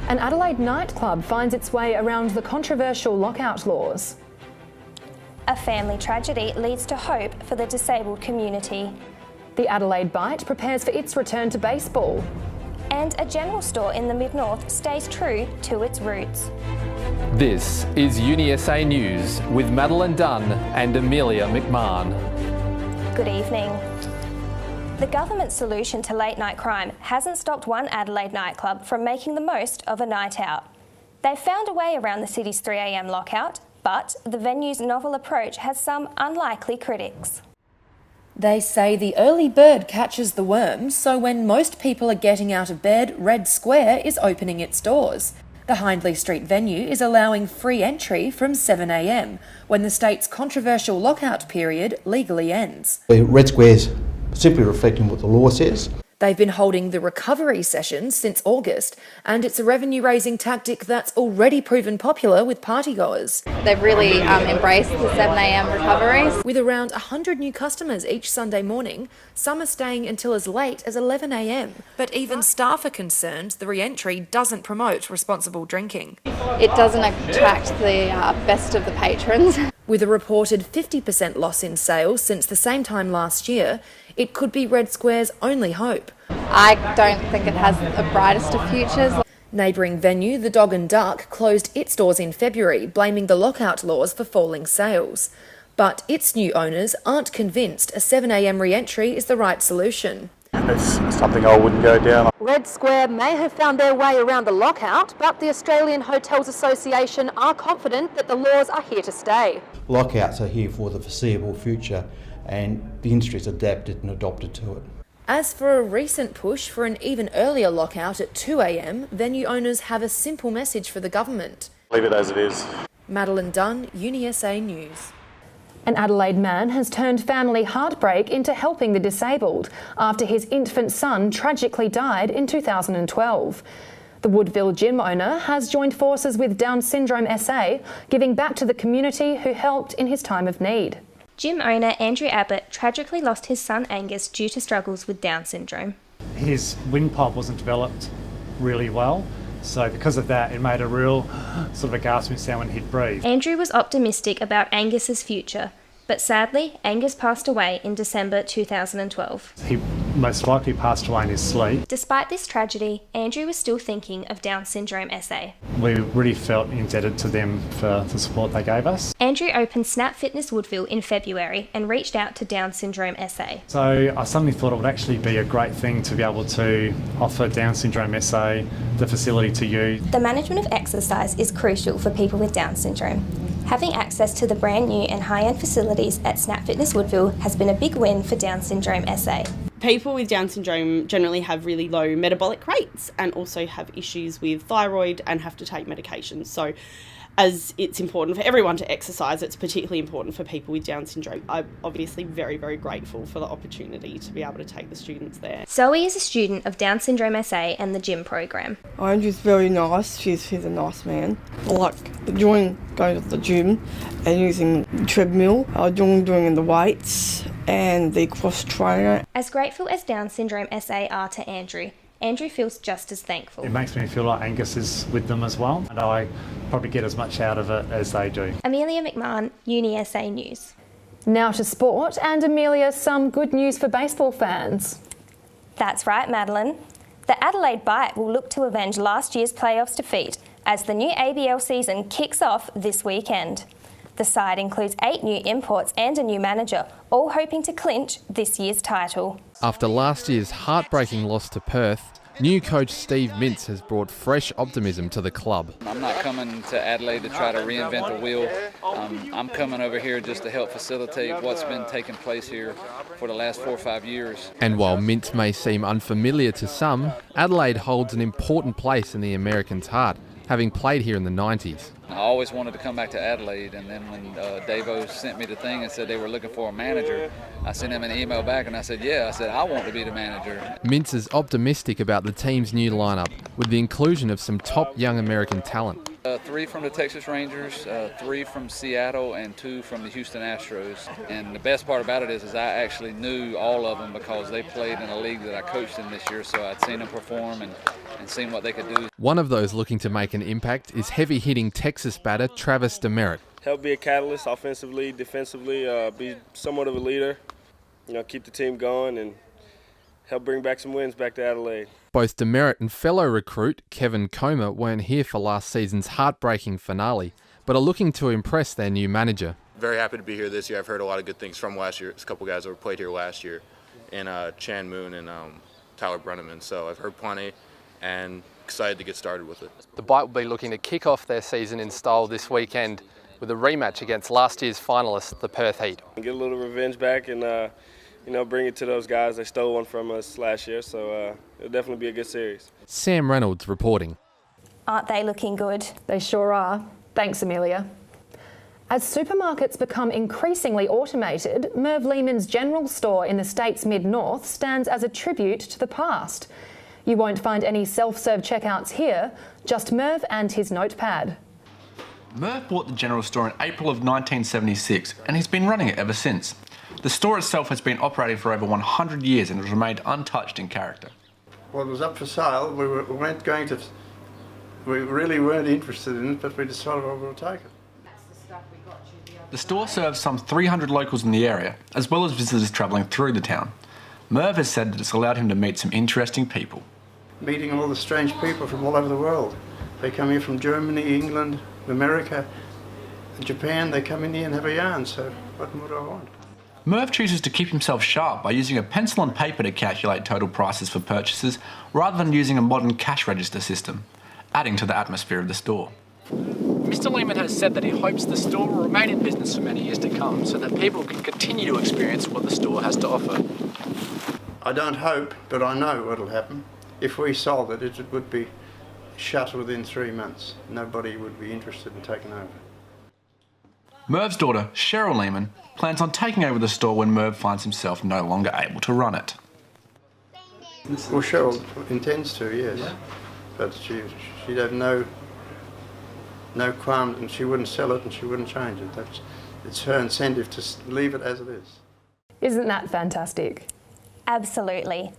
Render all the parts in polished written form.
An Adelaide nightclub finds its way around the controversial lockout laws. A family tragedy leads to hope for the disabled community. The Adelaide Bite prepares for its return to baseball. And a general store in the Mid-North stays true to its roots. This is UniSA News with Madeline Dunn and Amelia McMahon. Good evening. The government's solution to late night crime hasn't stopped one Adelaide nightclub from making the most of a night out. They've found a way around the city's 3 a.m. lockout, but the venue's novel approach has some unlikely critics. They say the early bird catches the worm, so when most people are getting out of bed, Red Square is opening its doors. The Hindley Street venue is allowing free entry from 7 a.m, when the state's controversial lockout period legally ends. Red Square's simply reflecting what the law says. They've been holding the recovery sessions since August, and it's a revenue-raising tactic that's already proven popular with partygoers. They've really embraced the 7 a.m. recoveries. With around 100 new customers each Sunday morning, some are staying until as late as 11 a.m. But even staff are concerned the re-entry doesn't promote responsible drinking. It doesn't attract the best of the patrons. With a reported 50% loss in sales since the same time last year, it could be Red Square's only hope. I don't think it has the brightest of futures. Neighbouring venue, the Dog and Duck, closed its doors in February, blaming the lockout laws for falling sales. But its new owners aren't convinced a 7 a.m. re-entry is the right solution. It's something I wouldn't go down. Red Square may have found their way around the lockout, but the Australian Hotels Association are confident that the laws are here to stay. Lockouts are here for the foreseeable future, and the industry's adapted and adopted to it. As for a recent push for an even earlier lockout at 2 a.m, venue owners have a simple message for the government. Leave it as it is. Madeline Dunn, UniSA News. An Adelaide man has turned family heartbreak into helping the disabled after his infant son tragically died in 2012. The Woodville gym owner has joined forces with Down Syndrome SA, giving back to the community who helped in his time of need. Gym owner Andrew Abbott tragically lost his son Angus due to struggles with Down syndrome. His windpipe wasn't developed really well, so because of that it made a real sort of a gasping sound when he'd breathe. Andrew was optimistic about Angus's future, but sadly Angus passed away in December 2012. He most likely passed away in his sleep. Despite this tragedy, Andrew was still thinking of Down Syndrome SA. We really felt indebted to them for the support they gave us. Andrew opened Snap Fitness Woodville in February and reached out to Down Syndrome SA. So I suddenly thought it would actually be a great thing to be able to offer Down Syndrome SA the facility to use. The management of exercise is crucial for people with Down syndrome. Having access to the brand new and high-end facilities at Snap Fitness Woodville has been a big win for Down Syndrome SA. People with Down syndrome generally have really low metabolic rates and also have issues with thyroid and have to take medications. So as it's important for everyone to exercise, it's particularly important for people with Down syndrome. I'm obviously very, very grateful for the opportunity to be able to take the students there. Zoe is a student of Down Syndrome SA and the gym program. Andrew's very nice. He's a nice man. I like enjoying going to the gym and using the treadmill. I enjoy doing the weights and the cross trainer. As grateful as Down Syndrome SA are to Andrew, Andrew feels just as thankful. It makes me feel like Angus is with them as well, and I probably get as much out of it as they do. Amelia McMahon, UniSA News. Now to sport, and Amelia, some good news for baseball fans. That's right, Madeline. The Adelaide Bite will look to avenge last year's playoffs defeat as the new ABL season kicks off this weekend. The side includes 8 new imports and a new manager, all hoping to clinch this year's title. After last year's heartbreaking loss to Perth, new coach Steve Mintz has brought fresh optimism to the club. I'm not coming to Adelaide to try to reinvent the wheel. I'm coming over here just to help facilitate what's been taking place here for the last 4 or 5 years. And while Mintz may seem unfamiliar to some, Adelaide holds an important place in the Americans' heart, having played here in the 90s. I always wanted to come back to Adelaide, and then when Davo sent me the thing and said they were looking for a manager, I sent him an email back and I said, yeah, I said, I want to be the manager. Mintz is optimistic about the team's new lineup, with the inclusion of some top young American talent. 3 from the Texas Rangers, 3 from Seattle, and 2 from the Houston Astros. And the best part about it is I actually knew all of them because they played in a league that I coached in this year, so I'd seen them perform and seen what they could do. One of those looking to make an impact is heavy-hitting Texas batter Travis Demerit. Help be a catalyst offensively, defensively, be somewhat of a leader, keep the team going and help bring back some wins back to Adelaide. Both Demerit and fellow recruit Kevin Comer weren't here for last season's heartbreaking finale, but are looking to impress their new manager. Very happy to be here this year. I've heard a lot of good things from last year. There's a couple guys that played here last year, and Chan Moon and Tyler Brenneman, so I've heard plenty and excited to get started with it. The Bite will be looking to kick off their season in style this weekend with a rematch against last year's finalists, the Perth Heat. Get a little revenge back and bring it to those guys. They stole one from us last year, so it'll definitely be a good series. Sam Reynolds reporting. Aren't they looking good? They sure are. Thanks, Amelia. As supermarkets become increasingly automated, Merv Lehman's general store in the state's mid-north stands as a tribute to the past. You won't find any self-serve checkouts here, just Merv and his notepad. Merv bought the general store in April of 1976 and he's been running it ever since. The store itself has been operating for over 100 years and has remained untouched in character. Well, it was up for sale. We really weren't interested in it, but we decided we'll take it. The store serves some 300 locals in the area, as well as visitors travelling through the town. Merv has said that it's allowed him to meet some interesting people. Meeting all the strange people from all over the world. They come here from Germany, England, America, Japan. They come in here and have a yarn, so what more do I want? Merv chooses to keep himself sharp by using a pencil and paper to calculate total prices for purchases rather than using a modern cash register system, adding to the atmosphere of the store. Mr. Lehman has said that he hopes the store will remain in business for many years to come so that people can continue to experience what the store has to offer. I don't hope, but I know what will happen. If we sold it, it would be shut within 3 months. Nobody would be interested in taking over. Merv's daughter, Cheryl Lehman, plans on taking over the store when Merv finds himself no longer able to run it. Well, Cheryl intends to, yes. Yeah. But she'd have no qualms, and she wouldn't sell it and she wouldn't change it. It's her incentive to leave it as it is. Isn't that fantastic? Absolutely.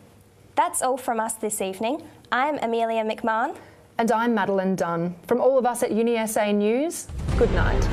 That's all from us this evening. I'm Amelia McMahon. And I'm Madeline Dunn. From all of us at UniSA News, good night.